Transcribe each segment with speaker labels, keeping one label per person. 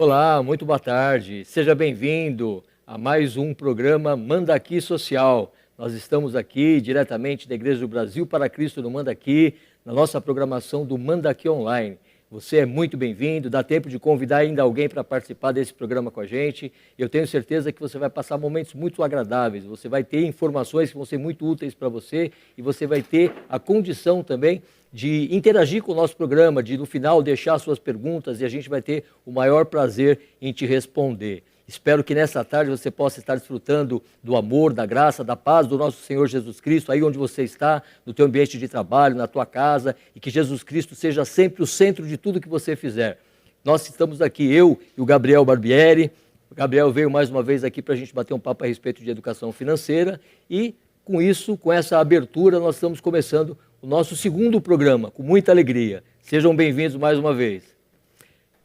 Speaker 1: Olá, muito boa tarde. Seja bem-vindo a mais um programa Mandaqui Social. Nós estamos aqui diretamente da Igreja do Brasil para Cristo no Mandaqui, na nossa programação do Mandaqui Online. Você é muito bem-vindo, dá tempo de convidar ainda alguém para participar desse programa com a gente. Eu tenho certeza que você vai passar momentos muito agradáveis, você vai ter informações que vão ser muito úteis para você e você vai ter a condição também de interagir com o nosso programa, de no final deixar suas perguntas e a gente vai ter o maior prazer em te responder. Espero que nessa tarde você possa estar desfrutando do amor, da graça, da paz do nosso Senhor Jesus Cristo, aí onde você está, no teu ambiente de trabalho, na tua casa, e que Jesus Cristo seja sempre o centro de tudo que você fizer. Nós estamos aqui, eu e o Gabriel Barbieri. O Gabriel veio mais uma vez aqui para a gente bater um papo a respeito de educação financeira e com isso, com essa abertura, nós estamos começando o nosso segundo programa, com muita alegria. Sejam bem-vindos mais uma vez.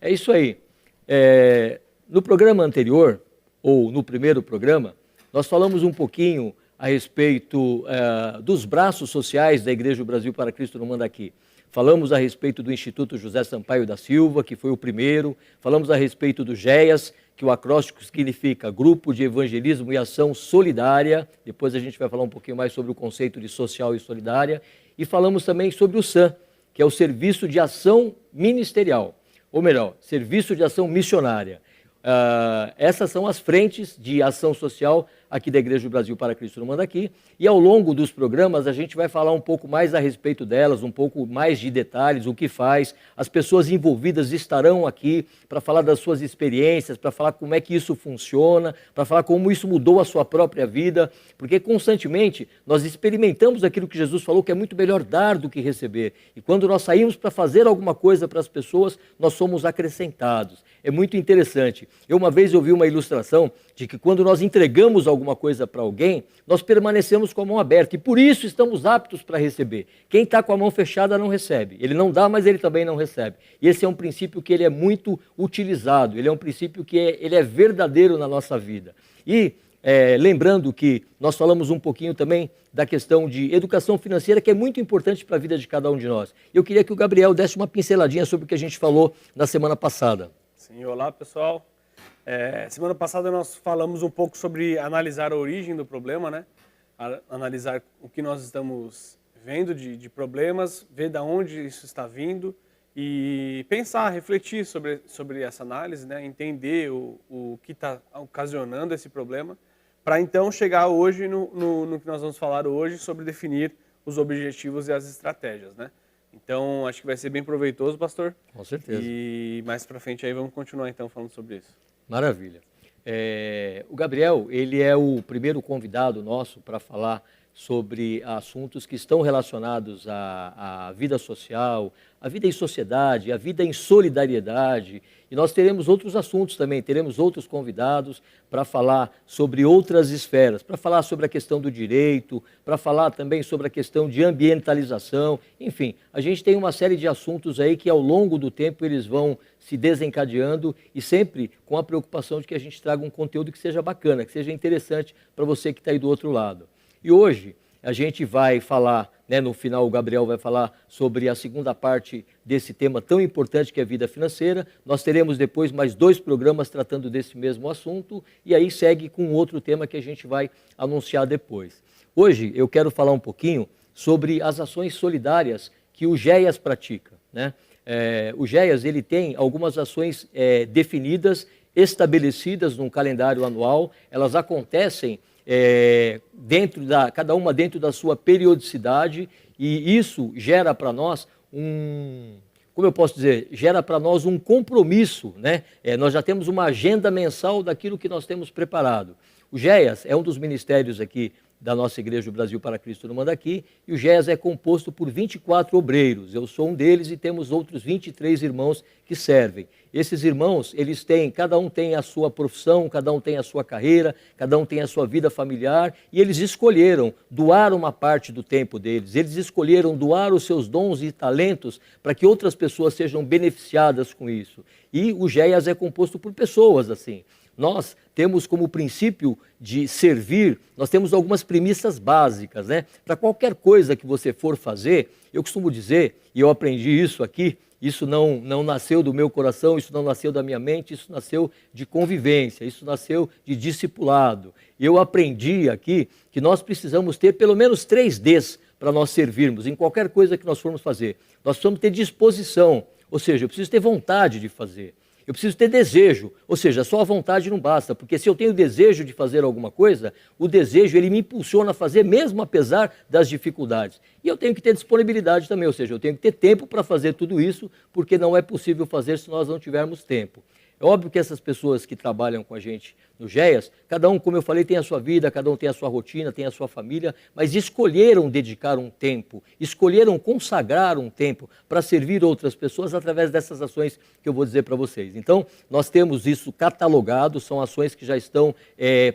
Speaker 1: É isso aí. No programa anterior, ou no primeiro programa, nós falamos um pouquinho a respeito dos braços sociais da Igreja do Brasil para Cristo no Mandaqui. Falamos a respeito do Instituto José Sampaio da Silva, que foi o primeiro. Falamos a respeito do GEAS, que o acróstico significa Grupo de Evangelismo e Ação Solidária. Depois a gente vai falar um pouquinho mais sobre o conceito de social e solidária. E falamos também sobre o SAM, que é o Serviço de Ação Ministerial, ou melhor, Serviço de Ação Missionária. Essas são as frentes de ação social aqui da Igreja do Brasil para Cristo no Mandaqui, e ao longo dos programas a gente vai falar um pouco mais a respeito delas, um pouco mais de detalhes, o que faz. As pessoas envolvidas estarão aqui para falar das suas experiências, para falar como é que isso funciona, para falar como isso mudou a sua própria vida, porque constantemente nós experimentamos aquilo que Jesus falou, que é muito melhor dar do que receber, e quando nós saímos para fazer alguma coisa para as pessoas, nós somos acrescentados. É muito interessante. Eu uma vez ouvi uma ilustração de que quando nós entregamos alguma coisa para alguém, nós permanecemos com a mão aberta e por isso estamos aptos para receber. Quem está com a mão fechada não recebe. Ele não dá, mas ele também não recebe. E esse é um princípio que ele é muito utilizado, ele é um princípio que ele é verdadeiro na nossa vida. E lembrando que nós falamos um pouquinho também da questão de educação financeira, que é muito importante para a vida de cada um de nós. Eu queria que o Gabriel desse uma pinceladinha sobre o que a gente falou na semana passada.
Speaker 2: Sim, olá pessoal. Semana passada nós falamos um pouco sobre analisar a origem do problema, né? Analisar o que nós estamos vendo de problemas, ver de onde isso está vindo e pensar, refletir sobre essa análise, né? Entender o que está ocasionando esse problema, para então chegar hoje no que nós vamos falar hoje sobre definir os objetivos e as estratégias, né? Então, acho que vai ser bem proveitoso, pastor.
Speaker 1: Com certeza.
Speaker 2: E mais para frente aí vamos continuar então falando sobre isso.
Speaker 1: Maravilha. O Gabriel, ele é o primeiro convidado nosso para falar sobre assuntos que estão relacionados à vida social, à vida em sociedade, à vida em solidariedade. E nós teremos outros assuntos também, teremos outros convidados para falar sobre outras esferas, para falar sobre a questão do direito, para falar também sobre a questão de ambientalização. Enfim, a gente tem uma série de assuntos aí que ao longo do tempo eles vão se desencadeando e sempre com a preocupação de que a gente traga um conteúdo que seja bacana, que seja interessante para você que está aí do outro lado. E hoje a gente vai falar, né, no final o Gabriel vai falar sobre a segunda parte desse tema tão importante que é a vida financeira. Nós teremos depois mais 2 programas tratando desse mesmo assunto e aí segue com outro tema que a gente vai anunciar depois. Hoje eu quero falar um pouquinho sobre as ações solidárias que o GEAS pratica, né? O GEAS ele tem algumas ações definidas, estabelecidas num calendário anual, elas acontecem cada uma dentro da sua periodicidade, e isso gera para nós como eu posso dizer, gera para nós um compromisso, né? Nós já temos uma agenda mensal daquilo que nós temos preparado. O GEAS é um dos ministérios aqui da nossa Igreja do Brasil para Cristo no Mandaqui, e o GEAS é composto por 24 obreiros. Eu sou um deles e temos outros 23 irmãos que servem. Esses irmãos, cada um tem a sua profissão, cada um tem a sua carreira, cada um tem a sua vida familiar, e eles escolheram doar uma parte do tempo deles, eles escolheram doar os seus dons e talentos para que outras pessoas sejam beneficiadas com isso. E o GEAS é composto por pessoas assim. Nós temos como princípio de servir, nós temos algumas premissas básicas, né? Para qualquer coisa que você for fazer, eu costumo dizer, e eu aprendi isso aqui, isso não nasceu do meu coração, isso não nasceu da minha mente, isso nasceu de convivência, isso nasceu de discipulado. E eu aprendi aqui que nós precisamos ter pelo menos 3 Ds para nós servirmos em qualquer coisa que nós formos fazer. Nós precisamos ter disposição, ou seja, eu preciso ter vontade de fazer. Eu preciso ter desejo, ou seja, só a vontade não basta, porque se eu tenho desejo de fazer alguma coisa, o desejo ele me impulsiona a fazer mesmo apesar das dificuldades. E eu tenho que ter disponibilidade também, ou seja, eu tenho que ter tempo para fazer tudo isso, porque não é possível fazer se nós não tivermos tempo. É óbvio que essas pessoas que trabalham com a gente no GEAS, cada um, como eu falei, tem a sua vida, cada um tem a sua rotina, tem a sua família, mas escolheram dedicar um tempo, escolheram consagrar um tempo para servir outras pessoas através dessas ações que eu vou dizer para vocês. Então, nós temos isso catalogado, são ações que já estão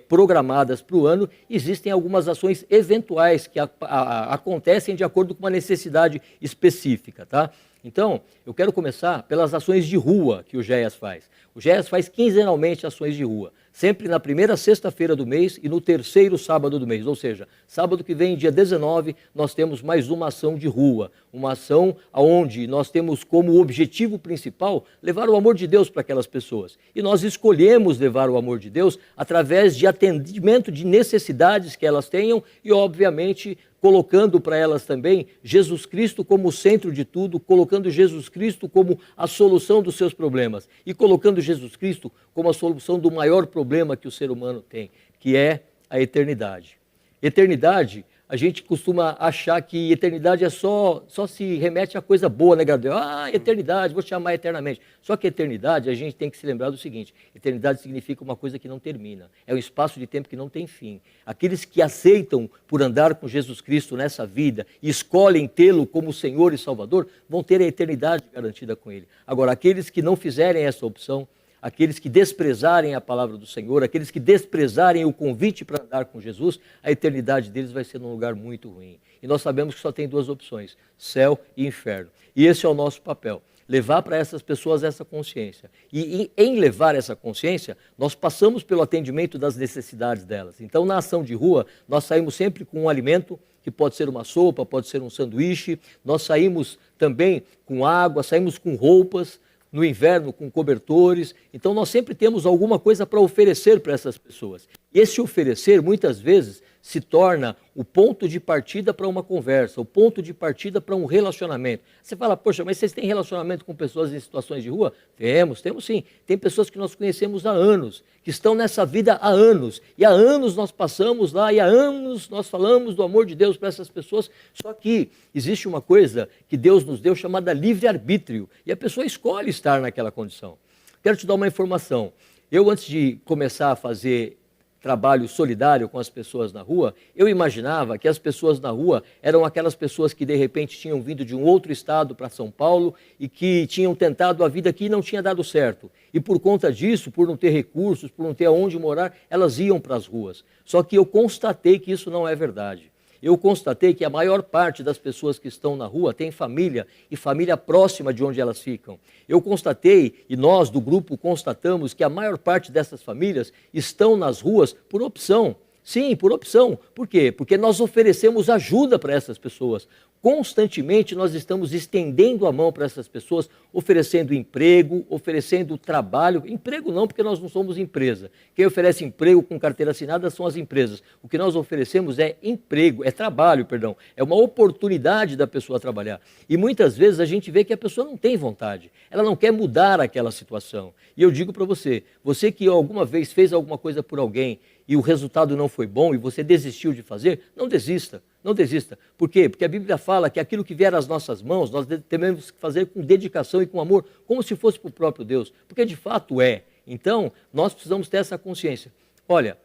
Speaker 1: programadas para o ano. Existem algumas ações eventuais que acontecem de acordo com uma necessidade específica, tá? Então, eu quero começar pelas ações de rua que o GEAS faz. O GEAS faz quinzenalmente ações de rua, sempre na primeira sexta-feira do mês e no terceiro sábado do mês. Ou seja, sábado que vem, dia 19, nós temos mais uma ação de rua, uma ação onde nós temos como objetivo principal levar o amor de Deus para aquelas pessoas. E nós escolhemos levar o amor de Deus através de atendimento de necessidades que elas tenham e, obviamente, colocando para elas também Jesus Cristo como o centro de tudo, colocando Jesus Cristo como a solução dos seus problemas e colocando Jesus Cristo como a solução do maior problema que o ser humano tem, que é a eternidade. Eternidade, a gente costuma achar que eternidade é só se remete a coisa boa, né, Gabriel? Ah, eternidade, vou te chamar eternamente. Só que eternidade, a gente tem que se lembrar do seguinte: eternidade significa uma coisa que não termina, é um espaço de tempo que não tem fim. Aqueles que aceitam por andar com Jesus Cristo nessa vida e escolhem tê-lo como Senhor e Salvador, vão ter a eternidade garantida com Ele. Agora, aqueles que não fizerem essa opção, aqueles que desprezarem a palavra do Senhor, aqueles que desprezarem o convite para andar com Jesus, a eternidade deles vai ser num lugar muito ruim. E nós sabemos que só tem 2 opções, céu e inferno. E esse é o nosso papel, levar para essas pessoas essa consciência. E em levar essa consciência, nós passamos pelo atendimento das necessidades delas. Então, na ação de rua, nós saímos sempre com um alimento, que pode ser uma sopa, pode ser um sanduíche, nós saímos também com água, saímos com roupas, no inverno com cobertores. Então nós sempre temos alguma coisa para oferecer para essas pessoas. E esse oferecer muitas vezes se torna o ponto de partida para uma conversa, o ponto de partida para um relacionamento. Você fala, poxa, mas vocês têm relacionamento com pessoas em situações de rua? Temos sim. Tem pessoas que nós conhecemos há anos, que estão nessa vida há anos. E há anos nós passamos lá, e há anos nós falamos do amor de Deus para essas pessoas. Só que existe uma coisa que Deus nos deu chamada livre-arbítrio. E a pessoa escolhe estar naquela condição. Quero te dar uma informação. Eu, antes de começar a fazer trabalho solidário com as pessoas na rua, eu imaginava que as pessoas na rua eram aquelas pessoas que de repente tinham vindo de um outro estado para São Paulo e que tinham tentado a vida aqui e não tinha dado certo. E por conta disso, por não ter recursos, por não ter aonde morar, elas iam para as ruas. Só que eu constatei que isso não é verdade. Eu constatei que a maior parte das pessoas que estão na rua tem família e família próxima de onde elas ficam. Eu constatei, e nós do grupo constatamos, que a maior parte dessas famílias estão nas ruas por opção. Sim, por opção. Por quê? Porque nós oferecemos ajuda para essas pessoas. Constantemente nós estamos estendendo a mão para essas pessoas, oferecendo emprego, oferecendo trabalho. Emprego não, porque nós não somos empresa. Quem oferece emprego com carteira assinada são as empresas. O que nós oferecemos é emprego, é trabalho, perdão. É uma oportunidade da pessoa trabalhar. E muitas vezes a gente vê que a pessoa não tem vontade. Ela não quer mudar aquela situação. E eu digo para você, você que alguma vez fez alguma coisa por alguém e o resultado não foi bom e você desistiu de fazer, não desista. Não desista. Por quê? Porque a Bíblia fala que aquilo que vier às nossas mãos, nós devemos fazer com dedicação e com amor, como se fosse para o próprio Deus. Porque de fato é. Então, nós precisamos ter essa consciência. Olha,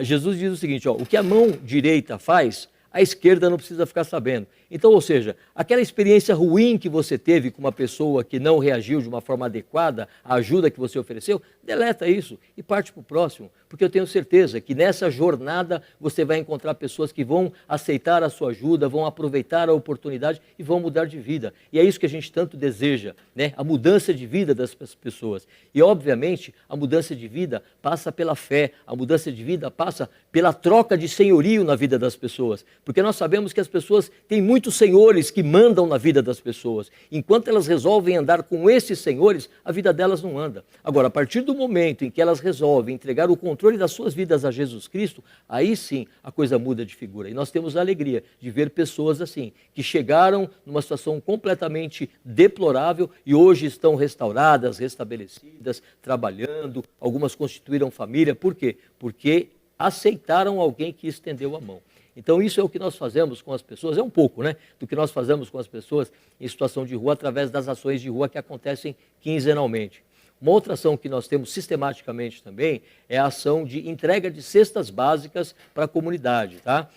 Speaker 1: Jesus diz o seguinte, ó, o que a mão direita faz, a esquerda não precisa ficar sabendo. Então, ou seja, aquela experiência ruim que você teve com uma pessoa que não reagiu de uma forma adequada à ajuda que você ofereceu, deleta isso e parte para o próximo. Porque eu tenho certeza que nessa jornada você vai encontrar pessoas que vão aceitar a sua ajuda, vão aproveitar a oportunidade e vão mudar de vida. E é isso que a gente tanto deseja, né? A mudança de vida das pessoas. E, obviamente, a mudança de vida passa pela fé, a mudança de vida passa pela troca de senhorio na vida das pessoas. Porque nós sabemos que as pessoas têm muitos senhores que mandam na vida das pessoas. Enquanto elas resolvem andar com esses senhores, a vida delas não anda. Agora, a partir do momento em que elas resolvem entregar o controle das suas vidas a Jesus Cristo, aí sim a coisa muda de figura. E nós temos a alegria de ver pessoas assim, que chegaram numa situação completamente deplorável e hoje estão restauradas, restabelecidas, trabalhando, algumas constituíram família. Por quê? Porque aceitaram alguém que estendeu a mão. Então isso é o que nós fazemos com as pessoas, é um pouco, né, do que nós fazemos com as pessoas em situação de rua através das ações de rua que acontecem quinzenalmente. Uma outra ação que nós temos sistematicamente também é a ação de entrega de cestas básicas para a comunidade, tá?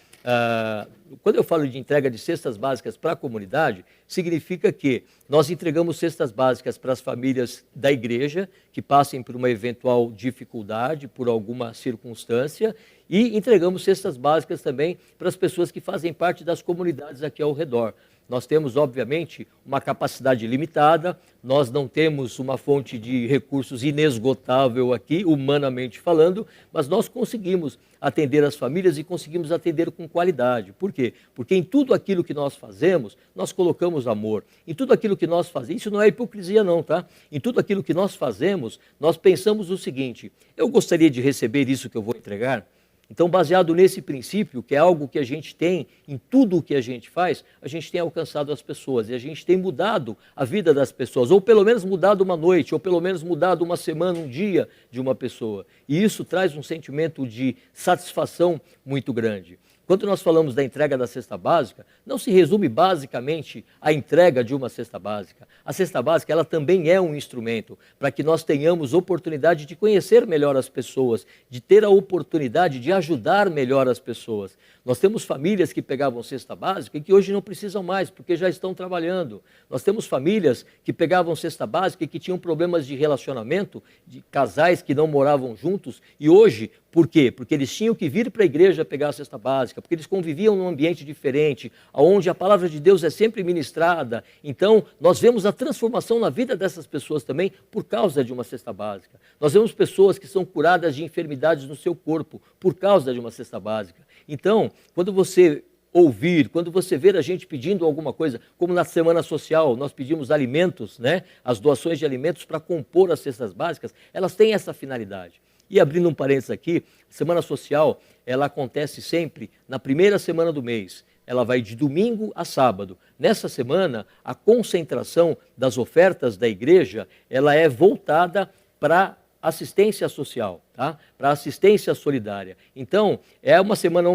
Speaker 1: Quando eu falo de entrega de cestas básicas para a comunidade, significa que nós entregamos cestas básicas para as famílias da igreja que passem por uma eventual dificuldade, por alguma circunstância, e entregamos cestas básicas também para as pessoas que fazem parte das comunidades aqui ao redor. Nós temos, obviamente, uma capacidade limitada, nós não temos uma fonte de recursos inesgotável aqui, humanamente falando, mas nós conseguimos atender as famílias e conseguimos atender com qualidade. Por quê? Porque em tudo aquilo que nós fazemos, nós colocamos amor. Em tudo aquilo que nós fazemos, isso não é hipocrisia não, tá? Em tudo aquilo que nós fazemos, nós pensamos o seguinte: eu gostaria de receber isso que eu vou entregar? Então, baseado nesse princípio, que é algo que a gente tem em tudo o que a gente faz, a gente tem alcançado as pessoas e a gente tem mudado a vida das pessoas, ou pelo menos mudado uma noite, ou pelo menos mudado uma semana, um dia de uma pessoa. E isso traz um sentimento de satisfação muito grande. Quando nós falamos da entrega da cesta básica, não se resume basicamente à entrega de uma cesta básica. A cesta básica, ela também é um instrumento para que nós tenhamos oportunidade de conhecer melhor as pessoas, de ter a oportunidade de ajudar melhor as pessoas. Nós temos famílias que pegavam cesta básica e que hoje não precisam mais, porque já estão trabalhando. Nós temos famílias que pegavam cesta básica e que tinham problemas de relacionamento, de casais que não moravam juntos, e hoje, por quê? Porque eles tinham que vir para a igreja pegar a cesta básica, porque eles conviviam num ambiente diferente, onde a palavra de Deus é sempre ministrada. Então, nós vemos a transformação na vida dessas pessoas também por causa de uma cesta básica. Nós vemos pessoas que são curadas de enfermidades no seu corpo por causa de uma cesta básica. Então, quando você ouvir, quando você ver a gente pedindo alguma coisa, como na Semana Social, nós pedimos alimentos, né? As doações de alimentos para compor as cestas básicas, elas têm essa finalidade. E abrindo um parênteses aqui, a Semana Social, ela acontece sempre na primeira semana do mês. Ela vai de domingo a sábado. Nessa semana, a concentração das ofertas da igreja, ela é voltada para assistência social, tá? Para assistência solidária. Então, é uma semana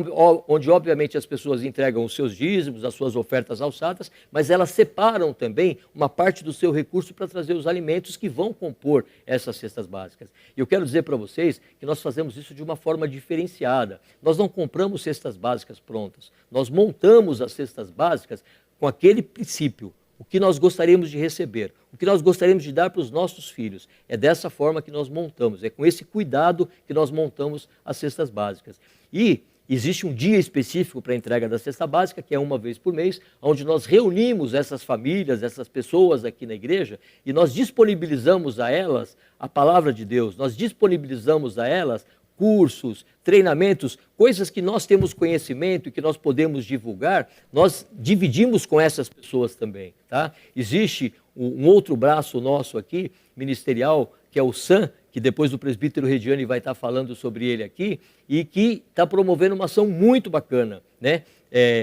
Speaker 1: onde, obviamente, as pessoas entregam os seus dízimos, as suas ofertas alçadas, mas elas separam também uma parte do seu recurso para trazer os alimentos que vão compor essas cestas básicas. E eu quero dizer para vocês que nós fazemos isso de uma forma diferenciada. Nós não compramos cestas básicas prontas, nós montamos as cestas básicas com aquele princípio. O que nós gostaríamos de receber, o que nós gostaríamos de dar para os nossos filhos. É dessa forma que nós montamos, é com esse cuidado que nós montamos as cestas básicas. E existe um dia específico para a entrega da cesta básica, que é uma vez por mês, onde nós reunimos essas famílias, essas pessoas aqui na igreja, e nós disponibilizamos a elas a palavra de Deus, nós disponibilizamos a elas cursos, treinamentos, coisas que nós temos conhecimento e que nós podemos divulgar, nós dividimos com essas pessoas também, tá? Existe um outro braço nosso aqui, ministerial, que é o SAM, que depois o presbítero Rediani vai estar falando sobre ele aqui, e que está promovendo uma ação muito bacana, né?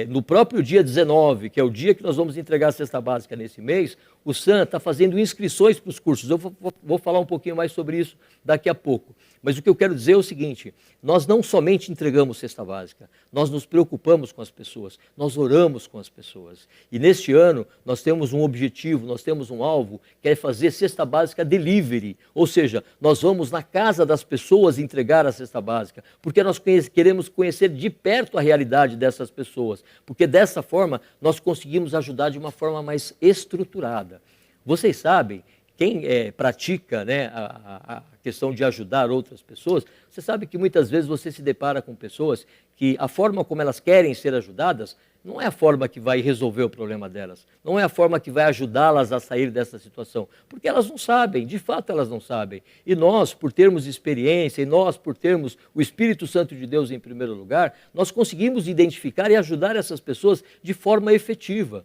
Speaker 1: No próprio dia 19, que é o dia que nós vamos entregar a cesta básica nesse mês, o SAM está fazendo inscrições para os cursos. Eu vou falar um pouquinho mais sobre isso daqui a pouco. Mas o que eu quero dizer é o seguinte: nós não somente entregamos cesta básica, nós nos preocupamos com as pessoas, nós oramos com as pessoas. E neste ano nós temos um objetivo, nós temos um alvo, que é fazer cesta básica delivery. Ou seja, nós vamos na casa das pessoas entregar a cesta básica, porque nós queremos conhecer de perto a realidade dessas pessoas, porque dessa forma nós conseguimos ajudar de uma forma mais estruturada. Vocês sabem quem pratica, né, a questão de ajudar outras pessoas, você sabe que muitas vezes você se depara com pessoas que a forma como elas querem ser ajudadas não é a forma que vai resolver o problema delas, não é a forma que vai ajudá-las a sair dessa situação, porque elas não sabem, de fato elas não sabem. E nós, por termos experiência, e nós, por termos o Espírito Santo de Deus em primeiro lugar, nós conseguimos identificar e ajudar essas pessoas de forma efetiva.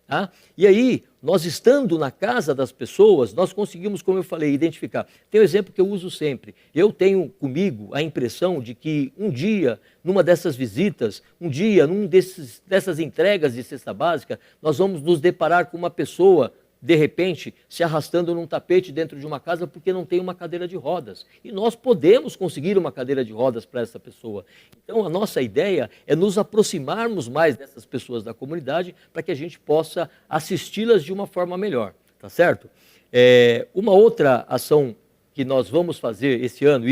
Speaker 1: Tá? E aí, nós estando na casa das pessoas, nós conseguimos, como eu falei, identificar. Tem um exemplo que eu uso sempre. Eu tenho comigo a impressão de que um dia, numa dessas visitas, um dia, dessas entregas de cesta básica, nós vamos nos deparar com uma pessoa, de repente, se arrastando num tapete dentro de uma casa porque não tem uma cadeira de rodas. E nós podemos conseguir uma cadeira de rodas para essa pessoa. Então, a nossa ideia é nos aproximarmos mais dessas pessoas da comunidade para que a gente possa assisti-las de uma forma melhor, tá certo? Uma outra ação que nós vamos fazer esse ano,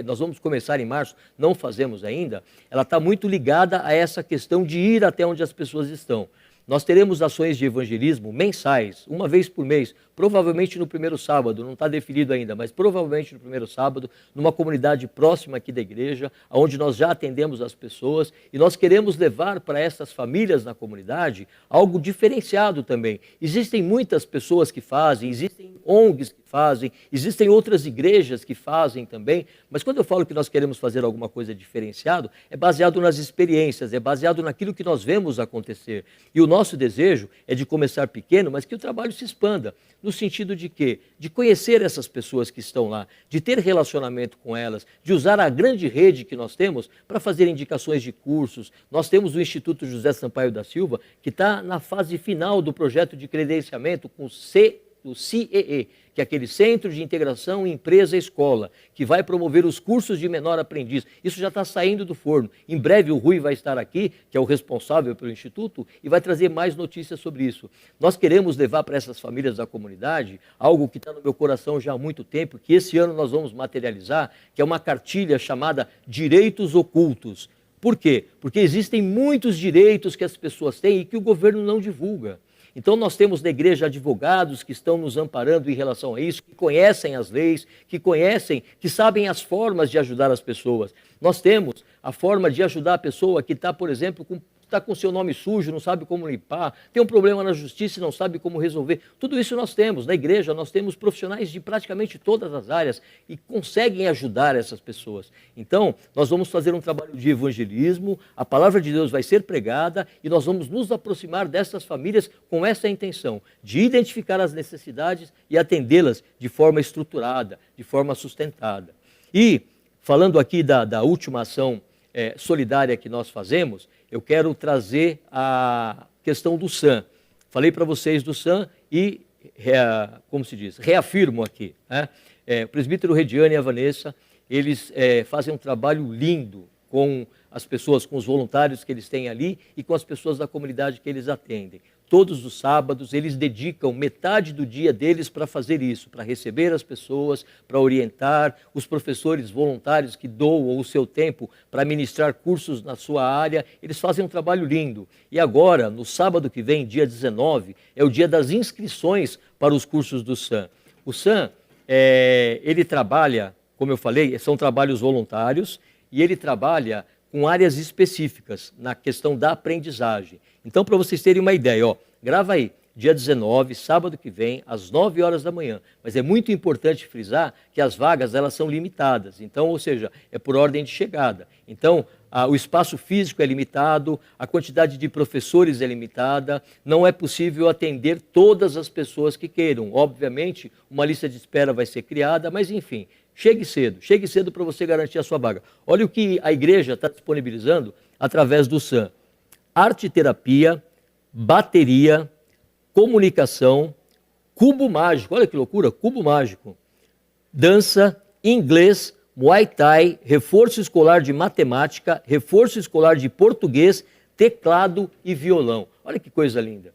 Speaker 1: nós vamos começar em março, não fazemos ainda, ela está muito ligada a essa questão de ir até onde as pessoas estão. Nós teremos ações de evangelismo mensais, uma vez por mês, provavelmente no primeiro sábado, não está definido ainda, mas provavelmente no primeiro sábado, numa comunidade próxima aqui da igreja, onde nós já atendemos as pessoas, e nós queremos levar para essas famílias na comunidade algo diferenciado também. Existem muitas pessoas que fazem, existem ONGs que fazem, existem outras igrejas que fazem também, mas quando eu falo que nós queremos fazer alguma coisa diferenciado, é baseado nas experiências, é baseado naquilo que nós vemos acontecer. E o nosso desejo é de começar pequeno, mas que o trabalho se expanda, no sentido de quê? De conhecer essas pessoas que estão lá, de ter relacionamento com elas, de usar a grande rede que nós temos para fazer indicações de cursos. Nós temos o Instituto José Sampaio da Silva, que está na fase final do projeto de credenciamento com o CIEE, que é aquele Centro de Integração Empresa-Escola, que vai promover os cursos de menor aprendiz. Isso já está saindo do forno. Em breve o Rui vai estar aqui, que é o responsável pelo Instituto, e vai trazer mais notícias sobre isso. Nós queremos levar para essas famílias da comunidade algo que está no meu coração já há muito tempo, que esse ano nós vamos materializar, que é uma cartilha chamada Direitos Ocultos. Por quê? Porque existem muitos direitos que as pessoas têm e que o governo não divulga. Então nós temos na igreja advogados que estão nos amparando em relação a isso, que conhecem as leis, que sabem as formas de ajudar as pessoas. Nós temos a forma de ajudar a pessoa que está, por exemplo, está com seu nome sujo, não sabe como limpar, tem um problema na justiça e não sabe como resolver. Tudo isso nós temos. Na igreja nós temos profissionais de praticamente todas as áreas e conseguem ajudar essas pessoas. Então, nós vamos fazer um trabalho de evangelismo, a palavra de Deus vai ser pregada e nós vamos nos aproximar dessas famílias com essa intenção, de identificar as necessidades e atendê-las de forma estruturada, de forma sustentada. E, falando aqui da última ação solidária que nós fazemos, eu quero trazer a questão do SAM. Falei para vocês do SAM e, como se diz, reafirmo aqui. Né? O presbítero Rediane e a Vanessa, eles fazem um trabalho lindo com as pessoas, com os voluntários que eles têm ali e com as pessoas da comunidade que eles atendem. Todos os sábados, eles dedicam metade do dia deles para fazer isso, para receber as pessoas, para orientar, os professores voluntários que doam o seu tempo para ministrar cursos na sua área, eles fazem um trabalho lindo. E agora, no sábado que vem, dia 19, é o dia das inscrições para os cursos do SAM. O SAM, ele trabalha, como eu falei, são trabalhos voluntários, e ele trabalha com áreas específicas na questão da aprendizagem. Então, para vocês terem uma ideia, grava aí, dia 19, sábado que vem, às 9 horas da manhã. Mas é muito importante frisar que as vagas elas são limitadas, então, ou seja, é por ordem de chegada. Então, o espaço físico é limitado, a quantidade de professores é limitada, não é possível atender todas as pessoas que queiram. Obviamente, uma lista de espera vai ser criada, mas enfim, chegue cedo para você garantir a sua vaga. Olha o que a igreja está disponibilizando através do SAM. Arte-terapia, bateria, comunicação, cubo mágico, olha que loucura, cubo mágico, dança, inglês, Muay Thai, reforço escolar de matemática, reforço escolar de português, teclado e violão. Olha que coisa linda.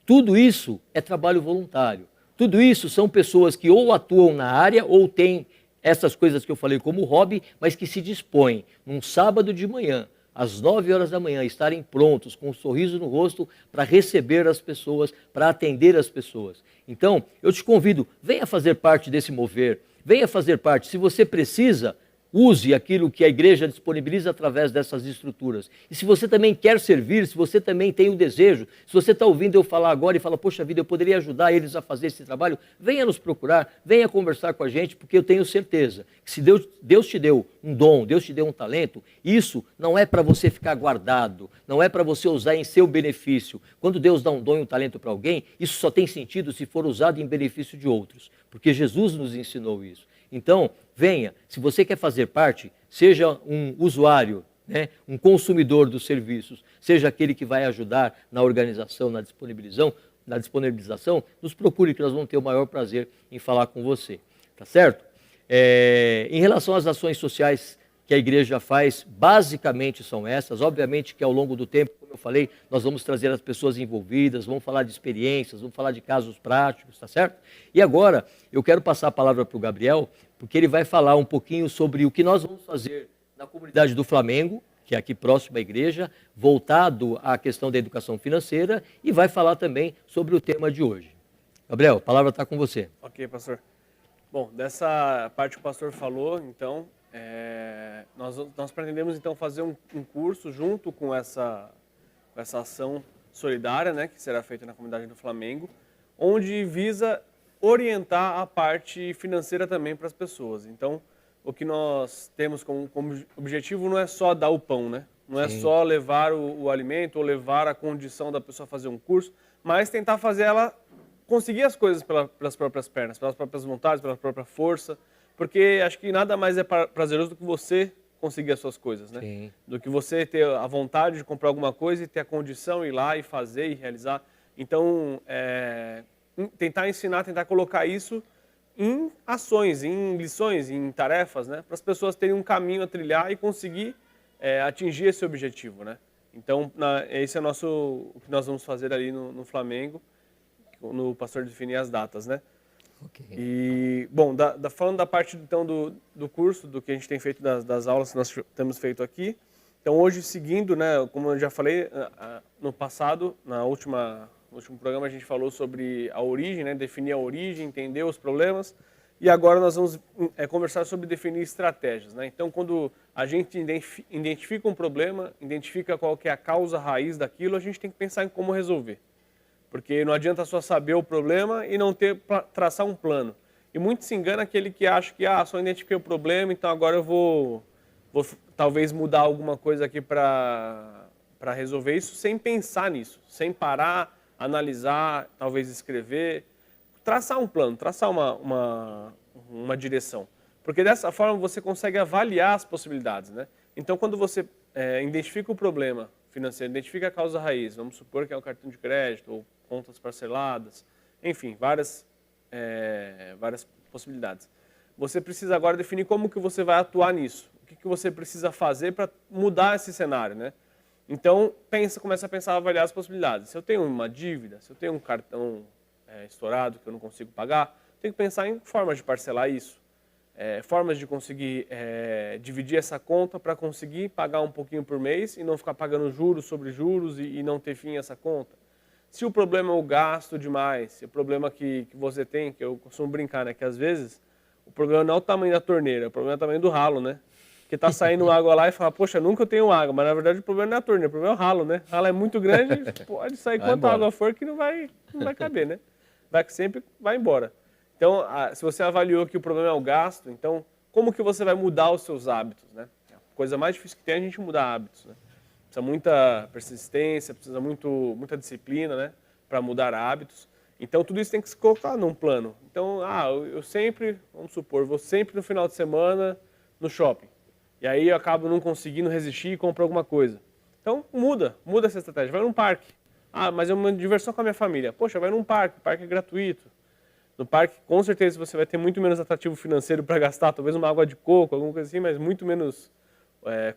Speaker 1: Tudo isso é trabalho voluntário. Tudo isso são pessoas que ou atuam na área ou têm essas coisas que eu falei como hobby, mas que se dispõem num sábado de manhã, às 9 horas da manhã, estarem prontos, com um sorriso no rosto, para receber as pessoas, para atender as pessoas. Então, eu te convido, venha fazer parte desse mover, venha fazer parte. Se você precisa, use aquilo que a igreja disponibiliza através dessas estruturas. E se você também quer servir, se você também tem o desejo, se você está ouvindo eu falar agora e fala, poxa vida, eu poderia ajudar eles a fazer esse trabalho, venha nos procurar, venha conversar com a gente, porque eu tenho certeza que se Deus te deu um dom, Deus te deu um talento, isso não é para você ficar guardado, não é para você usar em seu benefício. Quando Deus dá um dom e um talento para alguém, isso só tem sentido se for usado em benefício de outros, porque Jesus nos ensinou isso. Então, venha, se você quer fazer parte, seja um usuário, né, um consumidor dos serviços, seja aquele que vai ajudar na organização, na disponibilização, nos procure que nós vamos ter o maior prazer em falar com você, tá certo? Em relação às ações sociais que a igreja faz, basicamente são essas. Obviamente que ao longo do tempo, como eu falei, nós vamos trazer as pessoas envolvidas, vamos falar de experiências, vamos falar de casos práticos, tá certo? E agora, eu quero passar a palavra para o Gabriel, porque ele vai falar um pouquinho sobre o que nós vamos fazer na comunidade do Flamengo, que é aqui próximo à igreja, voltado à questão da educação financeira, e vai falar também sobre o tema de hoje. Gabriel, a palavra está com você.
Speaker 2: Ok, pastor. Bom, dessa parte que o pastor falou, então, nós pretendemos então fazer um curso junto com essa ação solidária, né, que será feita na comunidade do Flamengo, onde visa orientar a parte financeira também para as pessoas. Então, o que nós temos como objetivo não é só dar o pão, né? Não é só levar o alimento ou levar a condição da pessoa fazer um curso, mas tentar fazer ela conseguir as coisas pelas próprias pernas, pelas próprias vontades, pela própria força, porque acho que nada mais é prazeroso do que você conseguir as suas coisas, né?
Speaker 1: Sim.
Speaker 2: Do que você ter a vontade de comprar alguma coisa e ter a condição de ir lá e fazer e realizar. Então, tentar ensinar, tentar colocar isso em ações, em lições, em tarefas, né? Para as pessoas terem um caminho a trilhar e conseguir atingir esse objetivo, né? Então, esse é o que nós vamos fazer ali no Flamengo, no pastor definir as datas, né?
Speaker 1: Okay.
Speaker 2: E, bom, falando da parte então do curso, do que a gente tem feito das aulas que nós temos feito aqui. Então, hoje, seguindo, né, como eu já falei, no passado, no último programa, a gente falou sobre a origem, né, definir a origem, entender os problemas. E agora nós vamos conversar sobre definir estratégias, né? Então, quando a gente identifica um problema, identifica qual que é a causa raiz daquilo, a gente tem que pensar em como resolver. Porque não adianta só saber o problema e não traçar um plano. E muito se engana aquele que acha que só identifiquei o problema, então agora eu vou talvez mudar alguma coisa aqui para resolver isso, sem pensar nisso, sem parar, analisar, talvez escrever, traçar um plano, traçar uma direção. Porque dessa forma você consegue avaliar as possibilidades, né? Então, quando você identifica o problema financeiro, identifica a causa raiz, vamos supor que é o cartão de crédito ou contas parceladas, enfim, várias possibilidades. Você precisa agora definir como que você vai atuar nisso, o que você precisa fazer para mudar esse cenário, né? Então, começa a pensar, avaliar as possibilidades. Se eu tenho uma dívida, se eu tenho um cartão estourado que eu não consigo pagar, tenho que pensar em formas de parcelar isso, formas de conseguir dividir essa conta para conseguir pagar um pouquinho por mês e não ficar pagando juros sobre juros e não ter fim essa conta. Se o problema é o gasto demais, se o problema que você tem, que eu costumo brincar, né, que às vezes o problema não é o tamanho da torneira, o problema é o tamanho do ralo, né? Porque tá saindo água lá e fala, poxa, nunca eu tenho água, mas na verdade o problema não é a torneira, o problema é o ralo, né? O ralo é muito grande, pode sair quanta água for que não vai caber, né? Sempre vai embora. Então, se você avaliou que o problema é o gasto, então como que você vai mudar os seus hábitos, né? A coisa mais difícil que tem é a gente mudar hábitos, né? Precisa muita persistência, precisa muita disciplina, né, para mudar hábitos. Então, tudo isso tem que se colocar num plano. Então, eu sempre, vamos supor, vou sempre no final de semana no shopping. E aí eu acabo não conseguindo resistir e compro alguma coisa. Então, muda essa estratégia. Vai num parque. Mas é uma diversão com a minha família. Poxa, vai num parque, o parque é gratuito. No parque, com certeza, você vai ter muito menos atrativo financeiro para gastar, talvez uma água de coco, alguma coisa assim, mas muito menos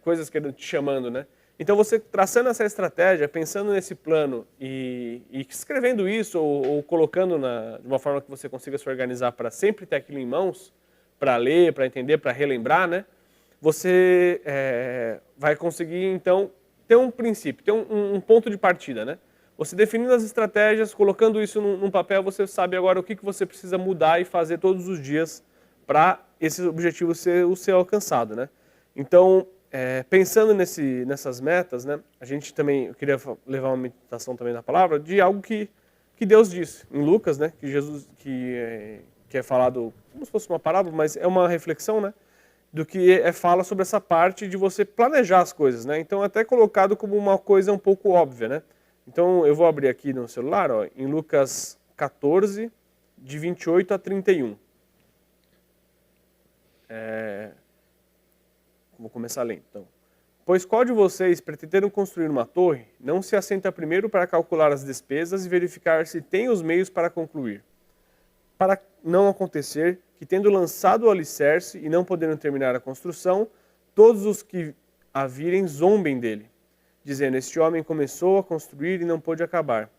Speaker 2: coisas que te chamando, né? Então, você traçando essa estratégia, pensando nesse plano e escrevendo isso ou colocando de uma forma que você consiga se organizar para sempre ter aquilo em mãos, para ler, para entender, para relembrar, né? você vai conseguir, então, ter um princípio, ter um ponto de partida, né? Você definindo as estratégias, colocando isso num papel, você sabe agora o que você precisa mudar e fazer todos os dias para esse objetivo ser alcançado, né? Então, pensando nessas metas, né, eu queria levar uma meditação também na palavra de algo que Deus disse em Lucas, né, que é falado como se fosse uma parábola, mas é uma reflexão, né, do que fala sobre essa parte de você planejar as coisas, né? Então, até colocado como uma coisa um pouco óbvia, né? Então, eu vou abrir aqui no celular, ó, em Lucas 14, de 28 a 31. Vou começar lendo, então. Pois qual de vocês, pretendendo construir uma torre, não se assenta primeiro para calcular as despesas e verificar se tem os meios para concluir? Para não acontecer que, tendo lançado o alicerce e não podendo terminar a construção, todos os que a virem zombem dele, dizendo, este homem começou a construir e não pôde acabar.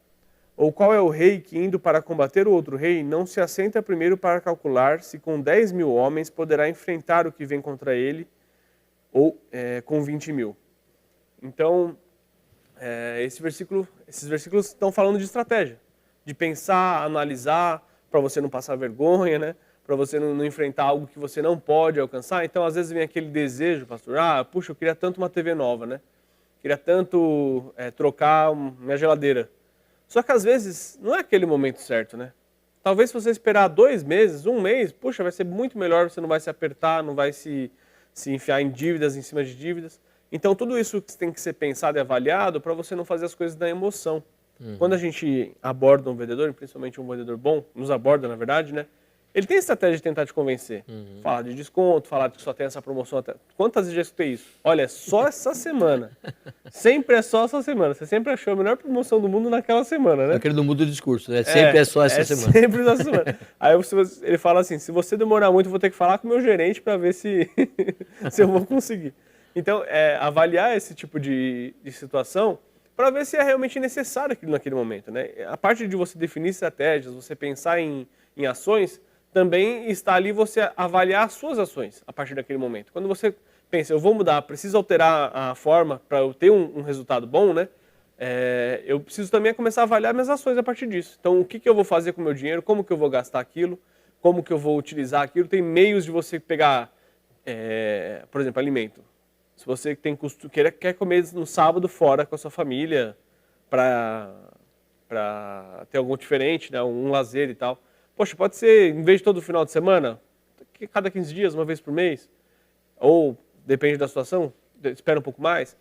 Speaker 2: Ou qual é o rei que, indo para combater o outro rei, não se assenta primeiro para calcular se com 10.000 homens poderá enfrentar o que vem contra ele, ou com 20.000. Então, esses versículos estão falando de estratégia, de pensar, analisar, para você não passar vergonha, né? Para você não enfrentar algo que você não pode alcançar. Então, às vezes vem aquele desejo, pastor, puxa, eu queria tanto uma TV nova, né? Queria tanto trocar minha geladeira. Só que às vezes não é aquele momento certo, né? Talvez se você esperar 2 meses, 1 mês, puxa, vai ser muito melhor, você não vai se apertar, não vai se enfiar em dívidas, em cima de dívidas. Então, tudo isso tem que ser pensado e avaliado para você não fazer as coisas na emoção. Quando a gente aborda um vendedor, principalmente um vendedor bom, nos aborda, na verdade, né? Ele tem estratégia de tentar te convencer. Falar de desconto, falar de que só tem essa promoção. Quantas vezes já escutei isso? Olha, é só essa semana. Sempre é só essa semana. Você sempre achou a melhor promoção do mundo naquela semana, né?
Speaker 1: Aquele do mundo do discurso, né? Sempre é só essa semana.
Speaker 2: Sempre essa semana. Aí ele fala assim, se você demorar muito, eu vou ter que falar com o meu gerente para ver se eu vou conseguir. Então, avaliar esse tipo de situação para ver se é realmente necessário aquilo naquele momento, né? A parte de você definir estratégias, você pensar em ações, também está ali você avaliar as suas ações a partir daquele momento. Quando você pensa, eu vou mudar, preciso alterar a forma para eu ter um resultado bom, né? Eu preciso também começar a avaliar minhas ações a partir disso. Então, o que eu vou fazer com o meu dinheiro, como que eu vou gastar aquilo, como que eu vou utilizar aquilo. Tem meios de você pegar, por exemplo, alimento. Se você quer comer no sábado fora com a sua família para ter algo diferente, né, um lazer e tal. Poxa, pode ser, em vez de todo final de semana, cada 15 dias, uma vez por mês. Ou, depende da situação, espera um pouco mais.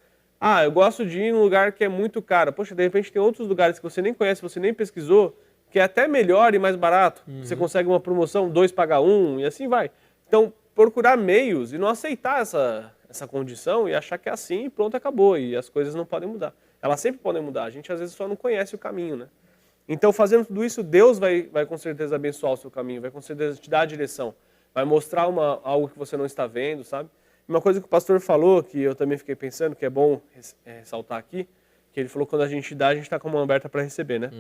Speaker 2: Eu gosto de ir num lugar que é muito caro. Poxa, de repente tem outros lugares que você nem conhece, você nem pesquisou, que é até melhor e mais barato. Você consegue uma promoção, 2 paga 1 e assim vai. Então, procurar meios e não aceitar essa condição e achar que é assim e pronto, acabou. E as coisas não podem mudar. Elas sempre podem mudar. A gente às vezes só não conhece o caminho, né? Então, fazendo tudo isso, Deus vai com certeza abençoar o seu caminho, vai com certeza te dar a direção, vai mostrar algo que você não está vendo, sabe? Uma coisa que o pastor falou, que eu também fiquei pensando, que é bom ressaltar aqui, que ele falou que quando a gente dá, a gente está com a mão aberta para receber, né?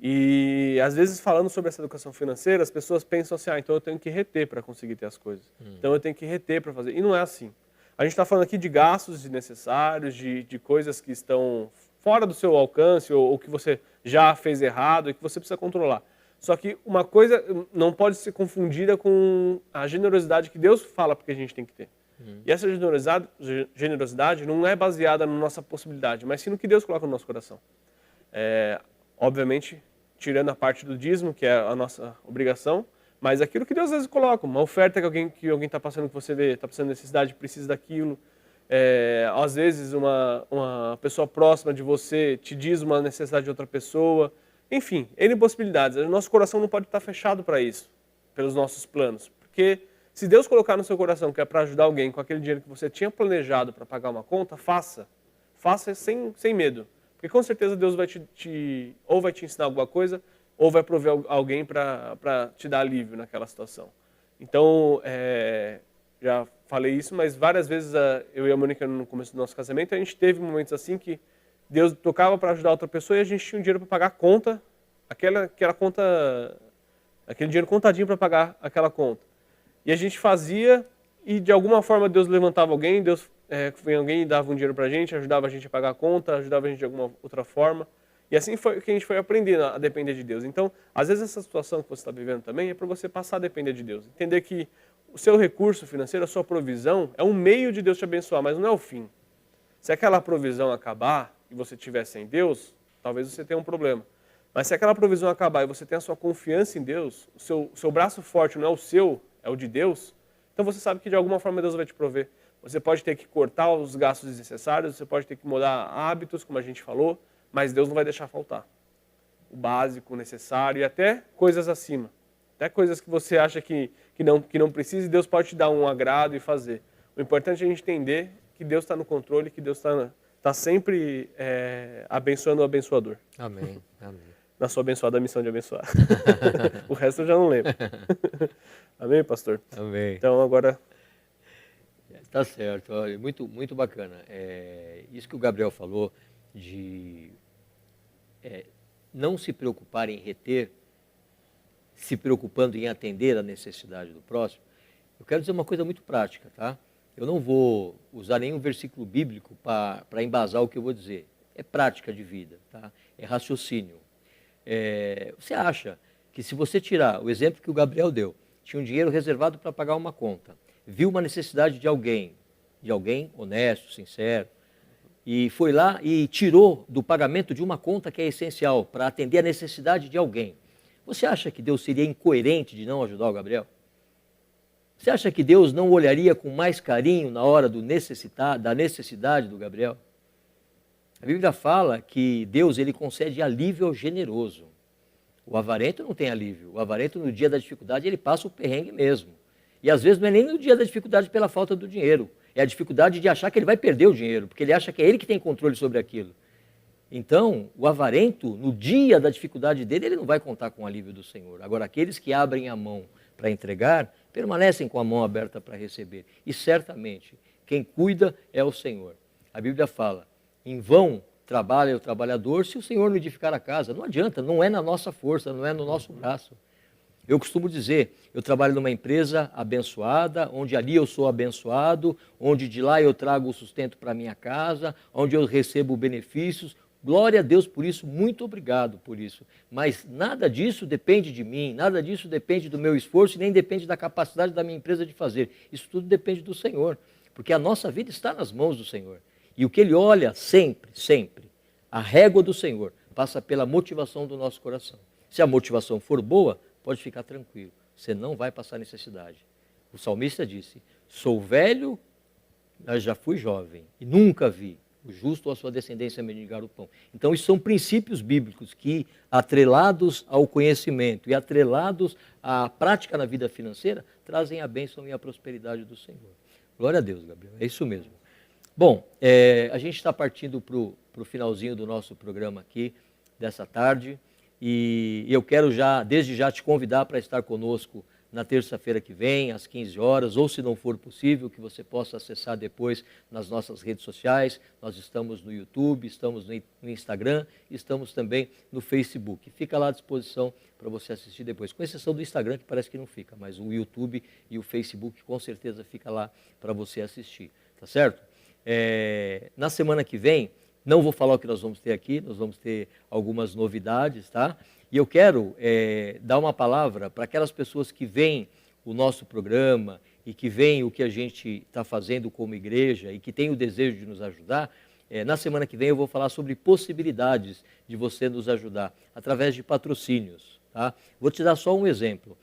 Speaker 2: E às vezes falando sobre essa educação financeira, as pessoas pensam assim, então eu tenho que reter para conseguir ter as coisas. Então eu tenho que reter para fazer. E não é assim. A gente está falando aqui de gastos desnecessários, de coisas que estão fora do seu alcance ou que você já fez errado e que você precisa controlar. Só que uma coisa não pode ser confundida com a generosidade que Deus fala porque a gente tem que ter. E essa generosidade não é baseada na nossa possibilidade, mas sim no que Deus coloca no nosso coração. Obviamente, tirando a parte do dízimo, que é a nossa obrigação, mas aquilo que Deus às vezes coloca, uma oferta que alguém está passando, que você vê, está passando necessidade, precisa daquilo. Às vezes uma pessoa próxima de você te diz uma necessidade de outra pessoa. Enfim, N possibilidades. O nosso coração não pode estar fechado para isso, pelos nossos planos. Porque se Deus colocar no seu coração que é para ajudar alguém com aquele dinheiro que você tinha planejado para pagar uma conta, faça. Faça sem medo. Porque com certeza Deus vai ou vai te ensinar alguma coisa, ou vai prover alguém para te dar alívio naquela situação. Então, já falei isso, mas várias vezes eu e a Mônica, no começo do nosso casamento, a gente teve momentos assim que Deus tocava para ajudar outra pessoa e a gente tinha um dinheiro para pagar a conta, aquela conta, aquele dinheiro contadinho para pagar aquela conta. E a gente fazia e de alguma forma Deus levantava alguém, Deus vinha alguém e dava um dinheiro pra gente, ajudava a gente a pagar a conta, ajudava a gente de alguma outra forma. E assim foi que a gente foi aprendendo a depender de Deus. Então, às vezes essa situação que você está vivendo também é para você passar a depender de Deus. Entender que o seu recurso financeiro, a sua provisão, é um meio de Deus te abençoar, mas não é o fim. Se aquela provisão acabar e você estiver sem Deus, talvez você tenha um problema. Mas se aquela provisão acabar e você tem a sua confiança em Deus, o seu braço forte não é o seu, é o de Deus, então você sabe que de alguma forma Deus vai te prover. Você pode ter que cortar os gastos desnecessários, você pode ter que mudar hábitos, como a gente falou, mas Deus não vai deixar faltar. O básico, o necessário e até coisas acima. Até coisas que você acha que não precisa, Deus pode te dar um agrado e fazer. O importante é a gente entender que Deus está no controle, que Deus está sempre abençoando o abençoador.
Speaker 1: Amém, amém.
Speaker 2: Na sua abençoada missão de abençoar. O resto eu já não lembro. Amém, pastor?
Speaker 1: Amém.
Speaker 2: Então agora...
Speaker 1: Tá certo, olha, muito, muito bacana. Isso que o Gabriel falou de não se preocupar em reter, se preocupando em atender a necessidade do próximo, eu quero dizer uma coisa muito prática, tá? Eu não vou usar nenhum versículo bíblico para embasar o que eu vou dizer. É prática de vida, tá? É raciocínio. Você acha que se você tirar o exemplo que o Gabriel deu, tinha um dinheiro reservado para pagar uma conta, viu uma necessidade de alguém honesto, sincero, e foi lá e tirou do pagamento de uma conta que é essencial para atender a necessidade de alguém. Você acha que Deus seria incoerente de não ajudar o Gabriel? Você acha que Deus não olharia com mais carinho na hora da necessidade do Gabriel? A Bíblia fala que Deus ele concede alívio ao generoso. O avarento não tem alívio. O avarento, no dia da dificuldade, ele passa o perrengue mesmo. E às vezes não é nem no dia da dificuldade pela falta do dinheiro. É a dificuldade de achar que ele vai perder o dinheiro, porque ele acha que é ele que tem controle sobre aquilo. Então, o avarento, no dia da dificuldade dele, ele não vai contar com o alívio do Senhor. Agora, aqueles que abrem a mão para entregar, permanecem com a mão aberta para receber. E certamente, quem cuida é o Senhor. A Bíblia fala, em vão trabalha o trabalhador se o Senhor não edificar a casa. Não adianta, não é na nossa força, não é no nosso braço. Eu costumo dizer, eu trabalho numa empresa abençoada, onde ali eu sou abençoado, onde de lá eu trago o sustento para minha casa, onde eu recebo benefícios. Glória a Deus por isso, muito obrigado por isso. Mas nada disso depende de mim, nada disso depende do meu esforço e nem depende da capacidade da minha empresa de fazer. Isso tudo depende do Senhor, porque a nossa vida está nas mãos do Senhor. E o que Ele olha sempre, sempre, a régua do Senhor, passa pela motivação do nosso coração. Se a motivação for boa, pode ficar tranquilo, você não vai passar necessidade. O salmista disse, sou velho, mas já fui jovem e nunca vi o justo ou a sua descendência mendigar o pão. Então, isso são princípios bíblicos que, atrelados ao conhecimento e atrelados à prática na vida financeira, trazem a bênção e a prosperidade do Senhor. Glória a Deus, Gabriel, é isso mesmo. Bom, a gente está partindo para o finalzinho do nosso programa aqui, dessa tarde, e eu quero desde já te convidar para estar conosco na terça-feira que vem, às 15 horas, ou se não for possível, que você possa acessar depois nas nossas redes sociais. Nós estamos no YouTube, estamos no Instagram, estamos também no Facebook. Fica lá à disposição para você assistir depois, com exceção do Instagram, que parece que não fica, mas o YouTube e o Facebook com certeza fica lá para você assistir, tá certo? Na semana que vem, não vou falar o que nós vamos ter aqui, nós vamos ter algumas novidades, tá? E eu quero dar uma palavra para aquelas pessoas que veem o nosso programa e que veem o que a gente está fazendo como igreja e que têm o desejo de nos ajudar. Na semana que vem eu vou falar sobre possibilidades de você nos ajudar através de patrocínios, tá? Vou te dar só um exemplo.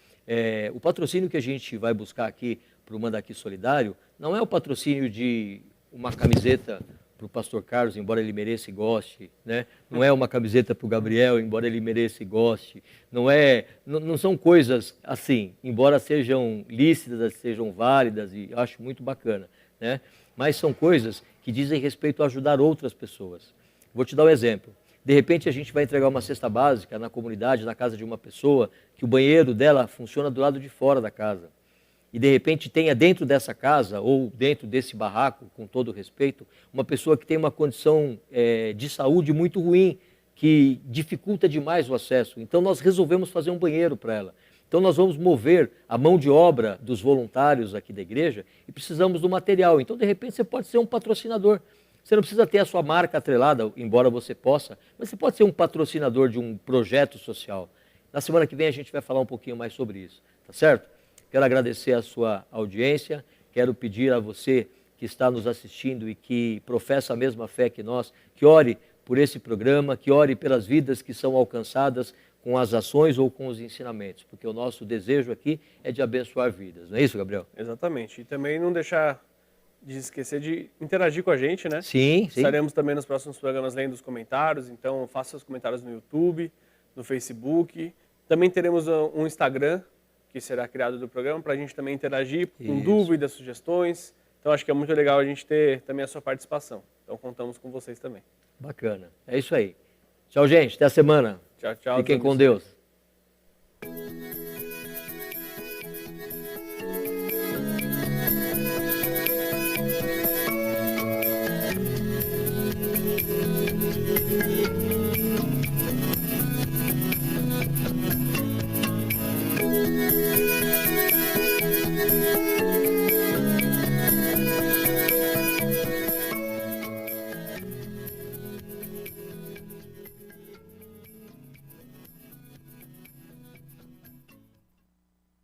Speaker 1: O patrocínio que a gente vai buscar aqui para o Manda Aqui Solidário não é o patrocínio de uma camiseta para o pastor Carlos, embora ele mereça e goste, né? Não é uma camiseta para o Gabriel, embora ele mereça e goste, não são coisas assim, embora sejam lícitas, sejam válidas e eu acho muito bacana, né? Mas são coisas que dizem respeito a ajudar outras pessoas. Vou te dar um exemplo. De repente a gente vai entregar uma cesta básica na comunidade, na casa de uma pessoa, que o banheiro dela funciona do lado de fora da casa. E de repente tenha dentro dessa casa ou dentro desse barraco, com todo respeito, uma pessoa que tem uma condição de saúde muito ruim, que dificulta demais o acesso. Então nós resolvemos fazer um banheiro para ela. Então nós vamos mover a mão de obra dos voluntários aqui da igreja e precisamos do material. Então, de repente, você pode ser um patrocinador. Você não precisa ter a sua marca atrelada, embora você possa, mas você pode ser um patrocinador de um projeto social. Na semana que vem a gente vai falar um pouquinho mais sobre isso, tá certo? Quero agradecer a sua audiência, quero pedir a você que está nos assistindo e que professa a mesma fé que nós, que ore por esse programa, que ore pelas vidas que são alcançadas com as ações ou com os ensinamentos, porque o nosso desejo aqui é de abençoar vidas. Não é isso, Gabriel?
Speaker 2: Exatamente. E também não deixar de esquecer de interagir com a gente, né?
Speaker 1: Sim, sim.
Speaker 2: Estaremos também nos próximos programas lendo os comentários, então faça seus comentários no YouTube, no Facebook. Também teremos um Instagram, que será criado do programa, para a gente também interagir com dúvidas, sugestões. Então acho que é muito legal a gente ter também a sua participação. Então contamos com vocês também.
Speaker 1: Bacana. É isso aí. Tchau, gente. Até a semana.
Speaker 2: Tchau, tchau.
Speaker 1: Fiquem com Deus.